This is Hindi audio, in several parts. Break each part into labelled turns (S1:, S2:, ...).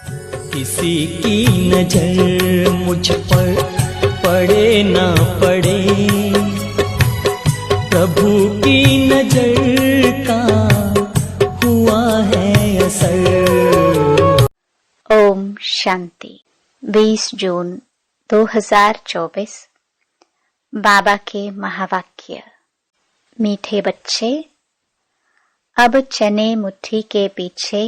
S1: किसी की नजर मुझ पर पड़े ना पड़े, प्रभु की नजर का हुआ है असर।
S2: ओम शांति। 20 जून 2024। बाबा के महावाक्य। मीठे बच्चे, अब चने मुट्ठी के पीछे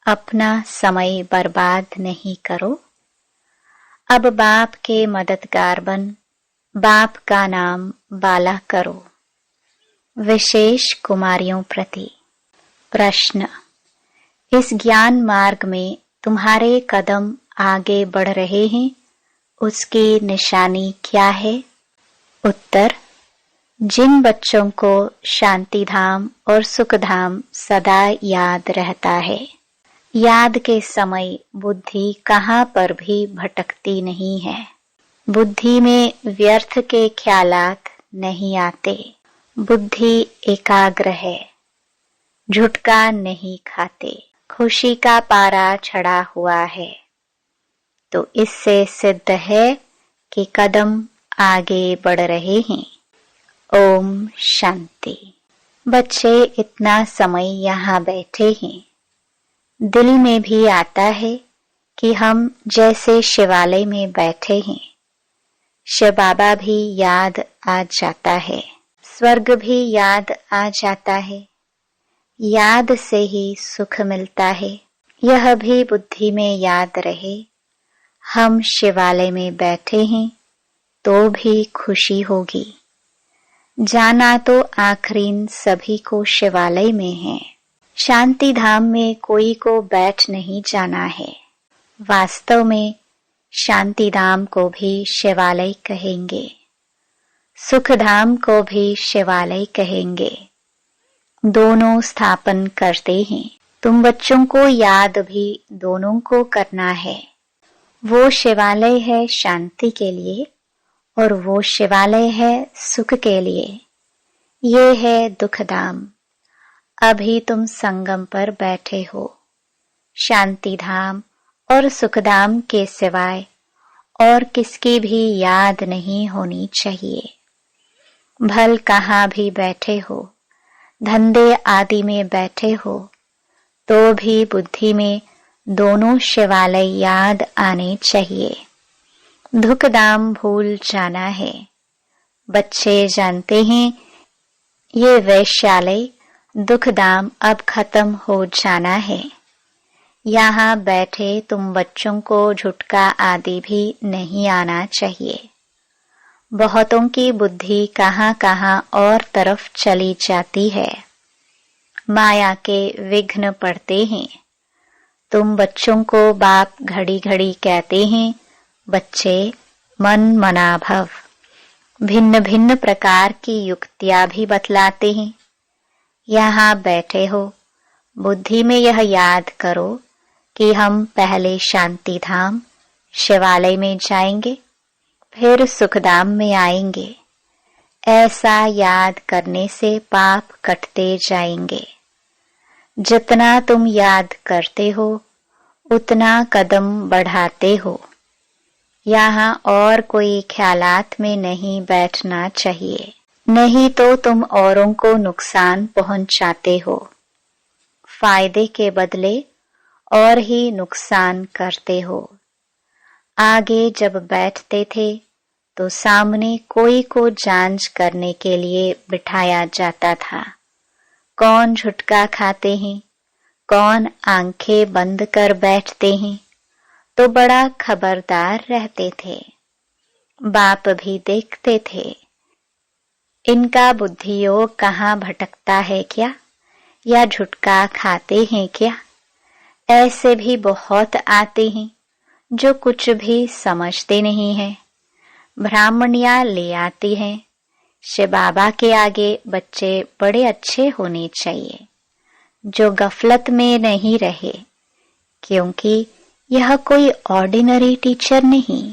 S2: अपना समय बर्बाद नहीं करो। अब बाप के मददगार बन बाप का नाम बाला करो। विशेष कुमारियों प्रति प्रश्न। इस ज्ञान मार्ग में तुम्हारे कदम आगे बढ़ रहे हैं, उसकी निशानी क्या है? उत्तर। जिन बच्चों को शांति धाम और सुख धाम सदा याद रहता है, याद के समय बुद्धि कहाँ पर भी भटकती नहीं है। बुद्धि में व्यर्थ के ख्यालात नहीं आते। बुद्धि एकाग्र है, झुटका नहीं खाते, खुशी का पारा चढ़ा हुआ है। तो इससे सिद्ध है कि कदम आगे बढ़ रहे हैं। ओम शांति। बच्चे इतना समय यहाँ बैठे हैं, दिल में भी आता है कि हम जैसे शिवालय में बैठे हैं। शिव बाबा भी याद आ जाता है, स्वर्ग भी याद आ जाता है। याद से ही सुख मिलता है। यह भी बुद्धि में याद रहे, हम शिवालय में बैठे हैं तो भी खुशी होगी। जाना तो आखिरीन सभी को शिवालय में है। शांति धाम में कोई को बैठ नहीं जाना है। वास्तव में शांति धाम को भी शिवालय कहेंगे, सुख धाम को भी शिवालय कहेंगे। दोनों स्थापन करते हैं। तुम बच्चों को याद भी दोनों को करना है। वो शिवालय है शांति के लिए और वो शिवालय है सुख के लिए। ये है दुख धाम। अभी तुम संगम पर बैठे हो। शांति धाम और सुख धाम के सिवाय और किसकी भी याद नहीं होनी चाहिए। भल कहाँ भी बैठे हो, धंधे आदि में बैठे हो, तो भी बुद्धि में दोनों शिवालय याद आने चाहिए। दुख धाम भूल जाना है। बच्चे जानते हैं ये वैश्यालय दुख धाम अब खत्म हो जाना है। यहाँ बैठे तुम बच्चों को झुटका आदि भी नहीं आना चाहिए। बहुतों की बुद्धि कहाँ कहाँ और तरफ चली जाती है। माया के विघ्न पड़ते हैं। तुम बच्चों को बाप घड़ी घड़ी कहते हैं, बच्चे मन मना भव। भिन्न भिन्न प्रकार की युक्तियां भी बतलाते हैं। यहाँ बैठे हो, बुद्धि में यह याद करो कि हम पहले शांति धाम शिवालय में जाएंगे, फिर सुखधाम में आएंगे। ऐसा याद करने से पाप कटते जाएंगे। जितना तुम याद करते हो उतना कदम बढ़ाते हो। यहाँ और कोई ख्यालात में नहीं बैठना चाहिए, नहीं तो तुम औरों को नुकसान पहुंचाते हो। फायदे के बदले और ही नुकसान करते हो। आगे जब बैठते थे तो सामने कोई को जांच करने के लिए बिठाया जाता था। कौन झुटका खाते हैं, कौन आंखें बंद कर बैठते हैं, तो बड़ा खबरदार रहते थे। बाप भी देखते थे इनका बुद्धि योग कहाँ भटकता है क्या, या झुटका खाते हैं क्या। ऐसे भी बहुत आते हैं जो कुछ भी समझते नहीं हैं। ब्राह्मणियां ले आती हैं। शिव बाबा के आगे बच्चे बड़े अच्छे होने चाहिए, जो गफलत में नहीं रहे, क्योंकि यह कोई ऑर्डिनरी टीचर नहीं।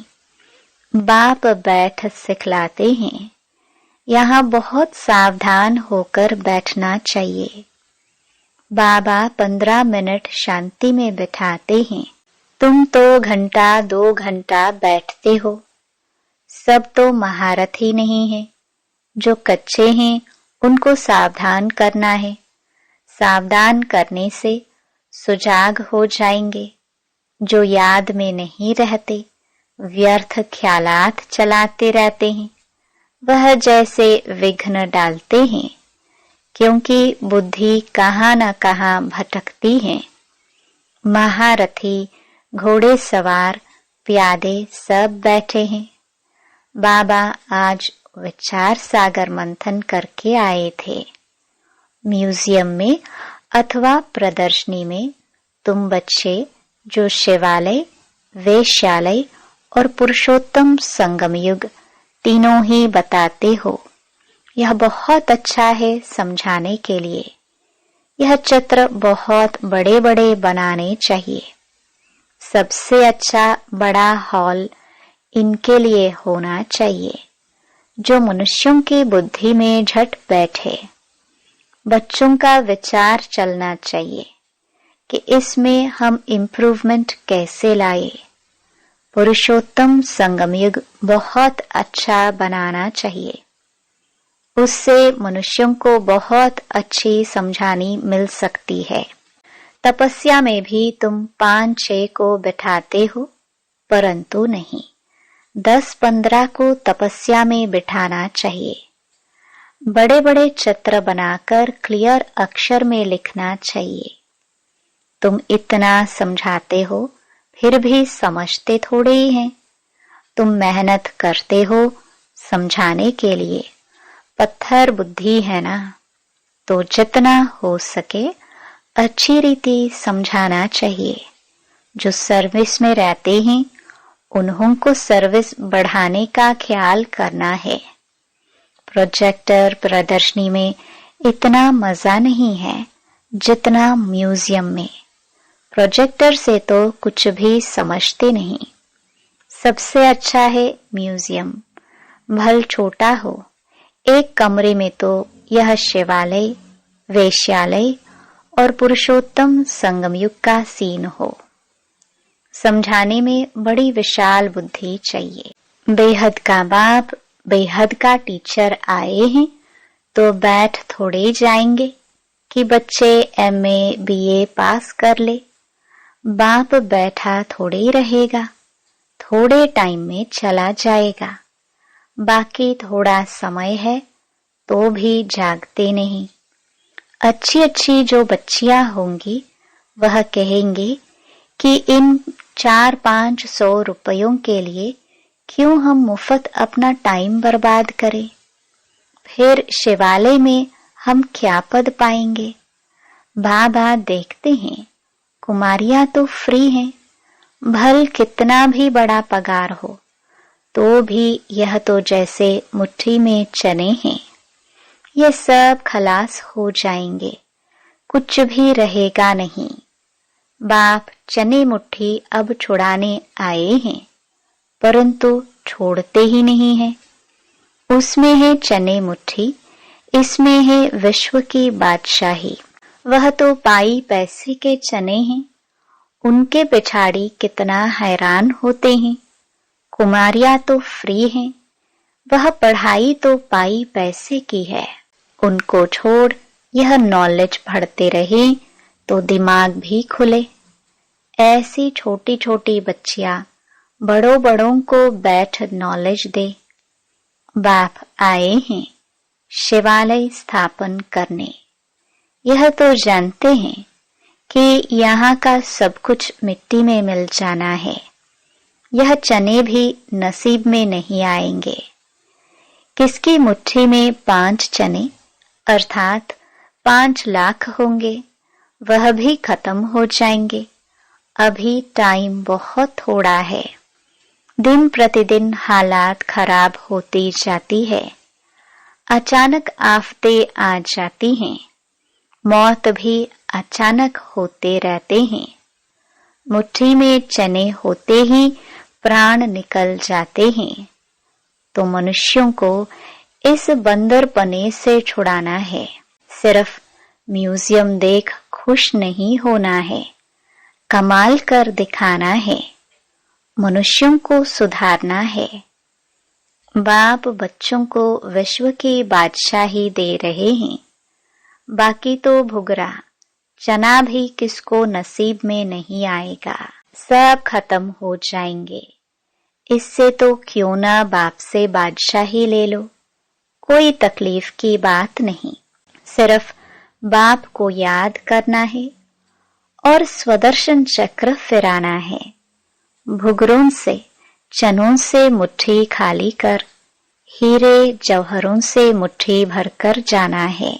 S2: बाप बैठ सिखलाते हैं। यहाँ बहुत सावधान होकर बैठना चाहिए। बाबा 15 मिनट शांति में बिठाते हैं। तुम तो घंटा 2 घंटा बैठते हो। सब तो महारथ ही नहीं है। जो कच्चे हैं उनको सावधान करना है। सावधान करने से सुजाग हो जाएंगे। जो याद में नहीं रहते, व्यर्थ ख्यालात चलाते रहते हैं, वह जैसे विघ्न डालते हैं, क्योंकि बुद्धि कहाँ न कहाँ भटकती है। महारथी, घोड़े सवार, प्यादे सब बैठे हैं। बाबा आज विचार सागर मंथन करके आए थे। म्यूजियम में अथवा प्रदर्शनी में तुम बच्चे जो शिवालय, वेश्यालय और पुरुषोत्तम संगम युग तीनों ही बताते हो, यह बहुत अच्छा है समझाने के लिए। यह चित्र बहुत बड़े बड़े बनाने चाहिए। सबसे अच्छा बड़ा हॉल इनके लिए होना चाहिए, जो मनुष्यों की बुद्धि में झट बैठे। बच्चों का विचार चलना चाहिए कि इसमें हम इम्प्रूवमेंट कैसे लाए। पुरुषोत्तम संगम युग बहुत अच्छा बनाना चाहिए। उससे मनुष्यों को बहुत अच्छी समझानी मिल सकती है। तपस्या में भी तुम 5-6 को बिठाते हो, परंतु नहीं, 10-15 को तपस्या में बिठाना चाहिए। बड़े बड़े चित्र बनाकर क्लियर अक्षर में लिखना चाहिए। तुम इतना समझाते हो, फिर भी समझते थोड़े ही हैं। तुम मेहनत करते हो समझाने के लिए। पत्थर बुद्धि है ना, तो जितना हो सके अच्छी रीति समझाना चाहिए। जो सर्विस में रहते हैं उन्हों को सर्विस बढ़ाने का ख्याल करना है। प्रोजेक्टर प्रदर्शनी में इतना मजा नहीं है जितना म्यूजियम में। प्रोजेक्टर से तो कुछ भी समझते नहीं। सबसे अच्छा है म्यूजियम, भल छोटा हो। एक कमरे में तो यह शिवालय, वेश्यालय और पुरुषोत्तम संगम युग का सीन हो। समझाने में बड़ी विशाल बुद्धि चाहिए। बेहद का बाप, बेहद का टीचर आए हैं तो बैठ थोड़े जाएंगे कि बच्चे MA BA पास कर ले। बाप बैठा थोड़े ही रहेगा, थोड़े टाइम में चला जाएगा। बाकी थोड़ा समय है तो भी जागते नहीं। अच्छी अच्छी जो बच्चियां होंगी वह कहेंगी कि इन 400-500 रुपयों के लिए क्यों हम मुफ्त अपना टाइम बर्बाद करें। फिर शिवालय में हम क्या पद पाएंगे। बाबा देखते हैं कुमारियां तो फ्री हैं, भल कितना भी बड़ा पगार हो तो भी यह तो जैसे मुट्ठी में चने हैं। ये सब खलास हो जाएंगे, कुछ भी रहेगा नहीं। बाप चने मुट्ठी अब छुड़ाने आए हैं, परंतु छोड़ते ही नहीं हैं। उसमें है चने मुट्ठी, इसमें है विश्व की बादशाही। वह तो पाई पैसे के चने हैं, उनके पिछाड़ी कितना हैरान होते हैं। कुमारियां तो फ्री हैं, वह पढ़ाई तो पाई पैसे की है। उनको छोड़ यह नॉलेज पढ़ते रहे तो दिमाग भी खुले। ऐसी छोटी छोटी बच्चियां बड़ों बड़ों को बैठ नॉलेज दे। बाप आए हैं शिवालय स्थापन करने। यह तो जानते हैं कि यहाँ का सब कुछ मिट्टी में मिल जाना है। यह चने भी नसीब में नहीं आएंगे। किसकी मुट्ठी में 5 चने अर्थात 5 लाख होंगे, वह भी खत्म हो जाएंगे। अभी टाइम बहुत थोड़ा है। दिन प्रतिदिन हालात खराब होती जाती है। अचानक आफतें आ जाती हैं। मौत भी अचानक होते रहते हैं। मुट्ठी में चने होते ही प्राण निकल जाते हैं। तो मनुष्यों को इस बंदरपने से छुड़ाना है। सिर्फ म्यूजियम देख खुश नहीं होना है, कमाल कर दिखाना है, मनुष्यों को सुधारना है। बाप बच्चों को विश्व की बादशाही दे रहे हैं, बाकी तो भुगरा चना भी किसको नसीब में नहीं आएगा, सब खत्म हो जाएंगे। इससे तो क्यों ना बाप से बादशाही ले लो, कोई तकलीफ की बात नहीं। सिर्फ बाप को याद करना है और स्वदर्शन चक्र फिराना है। भुगरों से चनों से मुट्ठी खाली कर, हीरे जौहरों से मुट्ठी भरकर जाना है।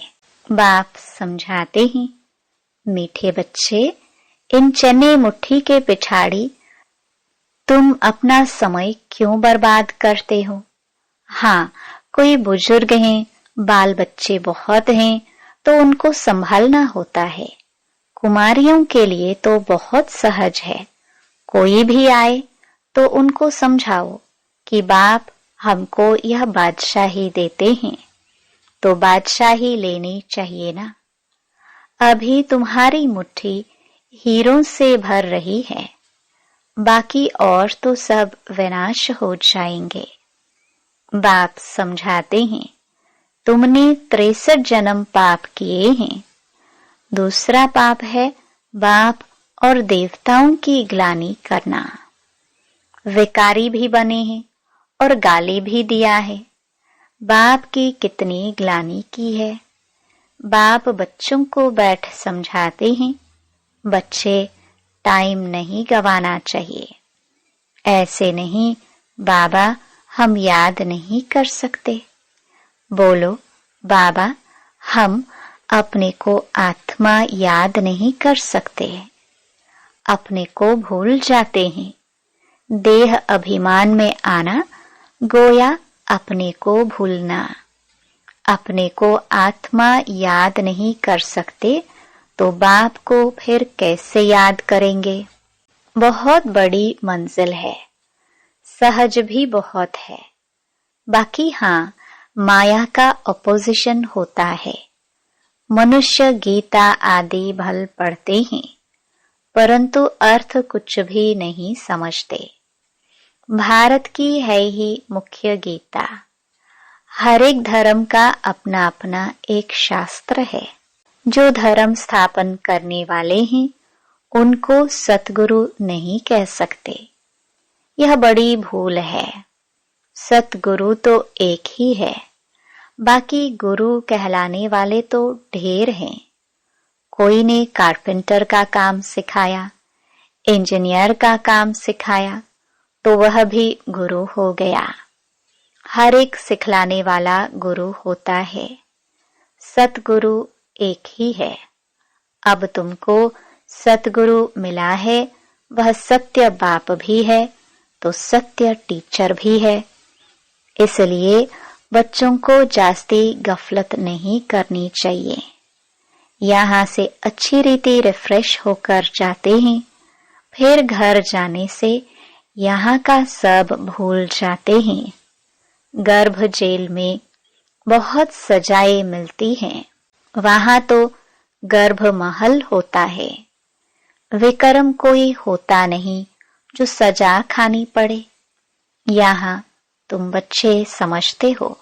S2: बाप समझाते हैं, मीठे बच्चे, इन चने मुट्ठी के पिछाड़ी तुम अपना समय क्यों बर्बाद करते हो? हाँ, कोई बुजुर्ग हैं, बाल बच्चे बहुत हैं, तो उनको संभालना होता है। कुमारियों के लिए तो बहुत सहज है, कोई भी आए तो उनको समझाओ कि बाप हमको यह बादशाही देते हैं, तो बादशाही लेनी चाहिए ना। अभी तुम्हारी मुट्ठी हीरों से भर रही है, बाकी और तो सब विनाश हो जाएंगे। बाप समझाते हैं, तुमने 63 जन्म पाप किए हैं। दूसरा पाप है बाप और देवताओं की ग्लानि करना। विकारी भी बने हैं और गाली भी दिया है। बाप की कितनी ग्लानि की है। बाप बच्चों को बैठ समझाते हैं, बच्चे टाइम नहीं गंवाना चाहिए। ऐसे नहीं बाबा हम याद नहीं कर सकते। बोलो बाबा हम अपने को आत्मा याद नहीं कर सकते, अपने को भूल जाते हैं। देह अभिमान में आना गोया अपने को भूलना। अपने को आत्मा याद नहीं कर सकते तो बाप को फिर कैसे याद करेंगे? बहुत बड़ी मंजिल है, सहज भी बहुत है। बाकी हाँ, माया का अपोजिशन होता है। मनुष्य गीता आदि भल पढ़ते हैं, परंतु अर्थ कुछ भी नहीं समझते। भारत की है ही मुख्य गीता। हर एक धर्म का अपना अपना एक शास्त्र है। जो धर्म स्थापन करने वाले हैं उनको सतगुरु नहीं कह सकते, यह बड़ी भूल है। सतगुरु तो एक ही है, बाकी गुरु कहलाने वाले तो ढेर हैं। कोई ने कारपेंटर का काम सिखाया, इंजीनियर का काम सिखाया, तो वह भी गुरु हो गया। हर एक सिखलाने वाला गुरु होता है। सतगुरु एक ही है। अब तुमको सतगुरु मिला है, वह सत्य बाप भी है तो सत्य टीचर भी है। इसलिए बच्चों को जास्ती गफलत नहीं करनी चाहिए। यहाँ से अच्छी रीति रिफ्रेश होकर जाते हैं, फिर घर जाने से यहाँ का सब भूल जाते हैं। गर्भ जेल में बहुत सजाएं मिलती हैं, वहां तो गर्भ महल होता है। विक्रम कोई होता नहीं जो सजा खानी पड़े। यहाँ तुम बच्चे समझते हो,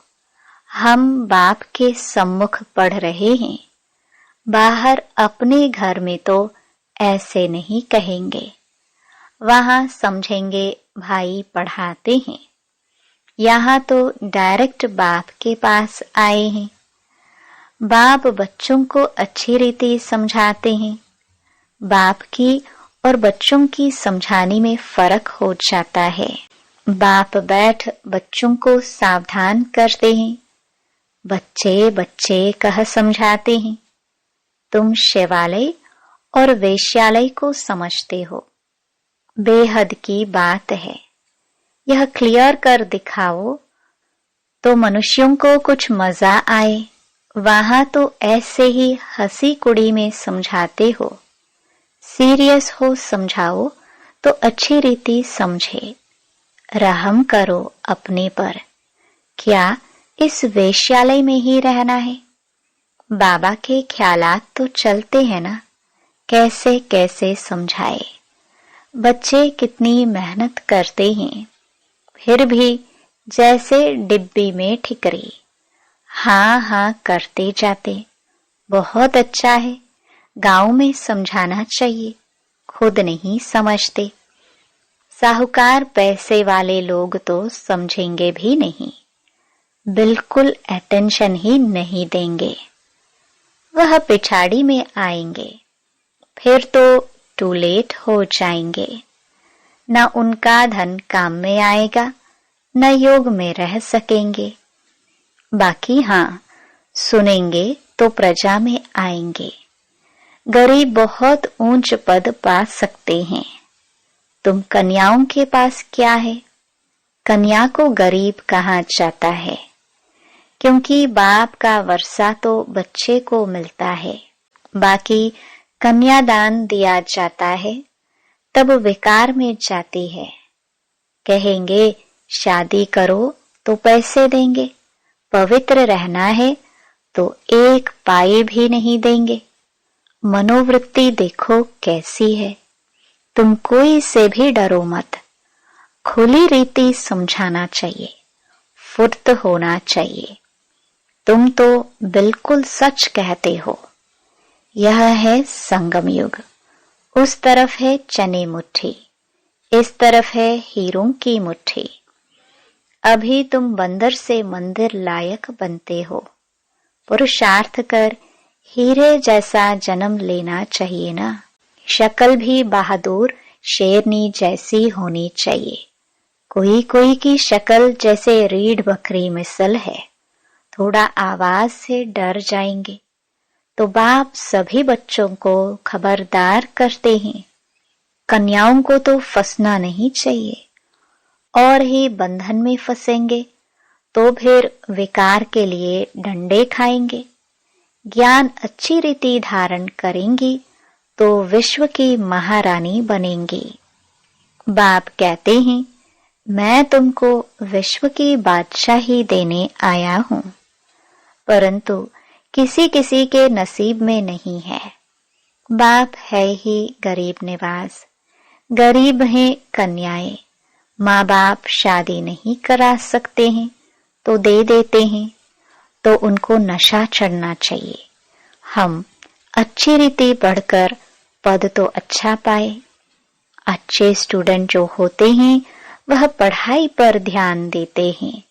S2: हम बाप के सम्मुख पढ़ रहे हैं। बाहर अपने घर में तो ऐसे नहीं कहेंगे, वहां समझेंगे भाई पढ़ाते हैं। यहाँ तो डायरेक्ट बाप के पास आए हैं। बाप बच्चों को अच्छी रीति समझाते हैं। बाप की और बच्चों की समझाने में फर्क हो जाता है। बाप बैठ बच्चों को सावधान करते हैं। बच्चे बच्चे कह समझाते हैं। तुम शिवालय और वेश्यालय को समझते हो, बेहद की बात है। यह क्लियर कर दिखाओ तो मनुष्यों को कुछ मजा आए। वहां तो ऐसे ही हंसी कुड़ी में समझाते हो। सीरियस हो समझाओ तो अच्छी रीति समझे। रहम करो अपने पर। क्या इस वेश्यालय में ही रहना है? बाबा के ख्यालात तो चलते हैं ना, कैसे कैसे समझाए। बच्चे कितनी मेहनत करते हैं, फिर भी जैसे डिब्बी में ठिकरी, हाँ हाँ करते जाते। बहुत अच्छा है, गांव में समझाना चाहिए, खुद नहीं समझते। साहूकार पैसे वाले लोग तो समझेंगे भी नहीं, बिल्कुल अटेंशन ही नहीं देंगे। वह पिछाड़ी में आएंगे, फिर तो टू लेट हो जाएंगे। न उनका धन काम में आएगा, न योग में रह सकेंगे। बाकी हाँ, सुनेंगे तो प्रजा में आएंगे। गरीब बहुत ऊंच पद पा सकते हैं। तुम कन्याओं के पास क्या है? कन्या को गरीब कहा जाता है, क्योंकि बाप का वर्षा तो बच्चे को मिलता है। बाकी कन्यादान दिया जाता है, तब विकार में जाती है। कहेंगे शादी करो तो पैसे देंगे, पवित्र रहना है तो एक पाई भी नहीं देंगे। मनोवृत्ति देखो कैसी है। तुम कोई से भी डरो मत। खुली रीति समझाना चाहिए, फुर्त होना चाहिए। तुम तो बिल्कुल सच कहते हो। यह है संगम युग। उस तरफ है चने मुट्ठी, इस तरफ है हीरों की मुट्ठी। अभी तुम बंदर से मंदिर लायक बनते हो। पुरुषार्थ कर हीरे जैसा जन्म लेना चाहिए ना। शक्ल भी बहादुर शेरनी जैसी होनी चाहिए। कोई कोई की शक्ल जैसे रीढ़ बकरी मिसल है, थोड़ा आवाज से डर जाएंगे। तो बाप सभी बच्चों को खबरदार करते हैं, कन्याओं को तो फंसना नहीं चाहिए। और ही बंधन में फंसेंगे तो फिर विकार के लिए डंडे खाएंगे। ज्ञान अच्छी रीति धारण करेंगी तो विश्व की महारानी बनेंगी। बाप कहते हैं, मैं तुमको विश्व की बादशाही देने आया हूं, परंतु किसी किसी के नसीब में नहीं है। बाप है ही गरीब निवास, गरीब हैं कन्याएं। माँ बाप शादी नहीं करा सकते हैं तो दे देते हैं, तो उनको नशा चढ़ना चाहिए। हम अच्छी रीति पढ़कर पद तो अच्छा पाए। अच्छे स्टूडेंट जो होते हैं वह पढ़ाई पर ध्यान देते हैं।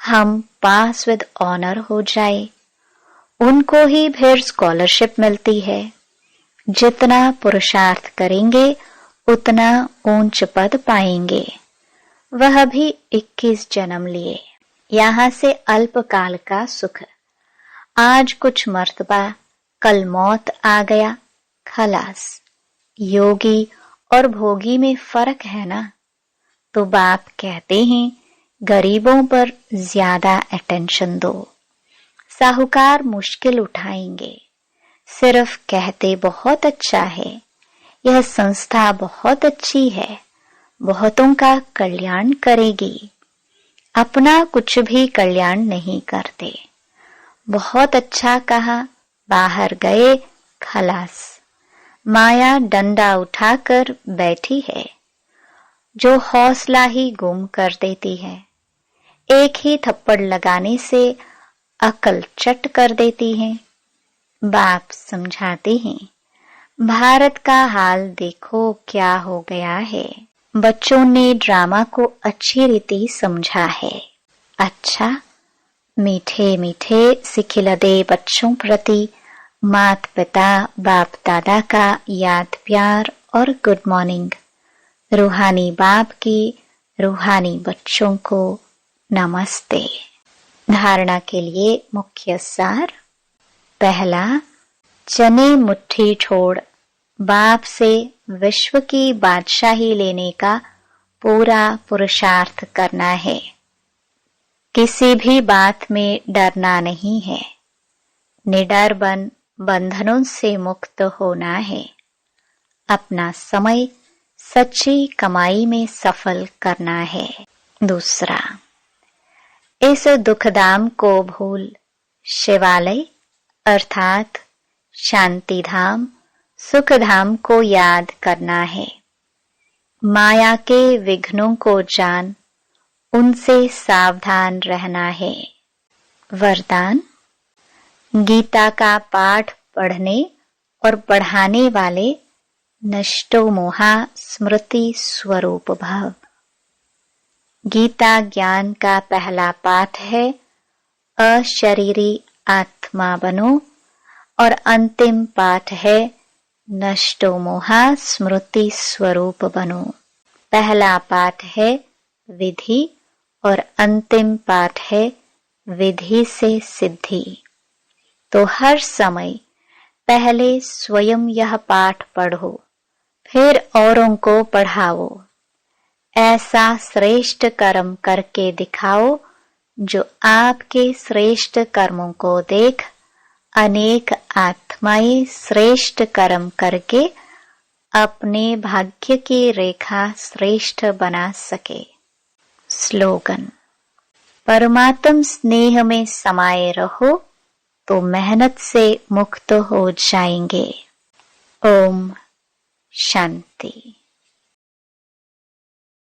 S2: हम पास विद ऑनर हो जाए, उनको ही फिर स्कॉलरशिप मिलती है। जितना पुरुषार्थ करेंगे उतना ऊंच पद पाएंगे। वह भी 21 जन्म लिए। यहाँ से अल्पकाल का सुख। आज कुछ मर्तबा, कल मौत आ गया, खलास। योगी और भोगी में फर्क है ना। तो बाप कहते हैं, गरीबों पर ज्यादा अटेंशन दो। साहूकार मुश्किल उठाएंगे, सिर्फ कहते बहुत अच्छा है, यह संस्था बहुत अच्छी है, बहुतों का कल्याण करेगी। अपना कुछ भी कल्याण नहीं करते। बहुत अच्छा कहा, बाहर गए, खलास। माया डंडा उठाकर बैठी है, जो हौसला ही गुम कर देती है। एक ही थप्पड़ लगाने से अकल चट कर देती है। बाप समझाते हैं, भारत का हाल देखो क्या हो गया है। बच्चों ने ड्रामा को अच्छी रीति समझा है। अच्छा, मीठे मीठे सिखिलदे बच्चों प्रति माता पिता बाप दादा का याद प्यार और गुड मॉर्निंग। रूहानी बाप की रूहानी बच्चों को नमस्ते। धारणा के लिए मुख्य सार। पहला, चने मुट्ठी छोड़ बाप से विश्व की बादशाही लेने का पूरा पुरुषार्थ करना है। किसी भी बात में डरना नहीं है। निडर बन बंधनों से मुक्त होना है। अपना समय सच्ची कमाई में सफल करना है। दूसरा, इस दुखधाम को भूल शिवालय अर्थात शांति धाम सुख धाम को याद करना है। माया के विघ्नों को जान उनसे सावधान रहना है। वरदान। गीता का पाठ पढ़ने और पढ़ाने वाले नष्टो मोहा स्मृति स्वरूप भव। गीता ज्ञान का पहला पाठ है अशरीरी आत्मा बनो और अंतिम पाठ है नष्टो मोहा स्मृति स्वरूप बनो। पहला पाठ है विधि और अंतिम पाठ है विधि से सिद्धि। तो हर समय पहले स्वयं यह पाठ पढ़ो, फिर औरों को पढ़ाओ। ऐसा श्रेष्ठ कर्म करके दिखाओ जो आपके श्रेष्ठ कर्मों को देख अनेक आत्माएं श्रेष्ठ कर्म करके अपने भाग्य की रेखा श्रेष्ठ बना सके। स्लोगन। परमात्म स्नेह में समाये रहो तो मेहनत से मुक्त हो जाएंगे। ओम शांति।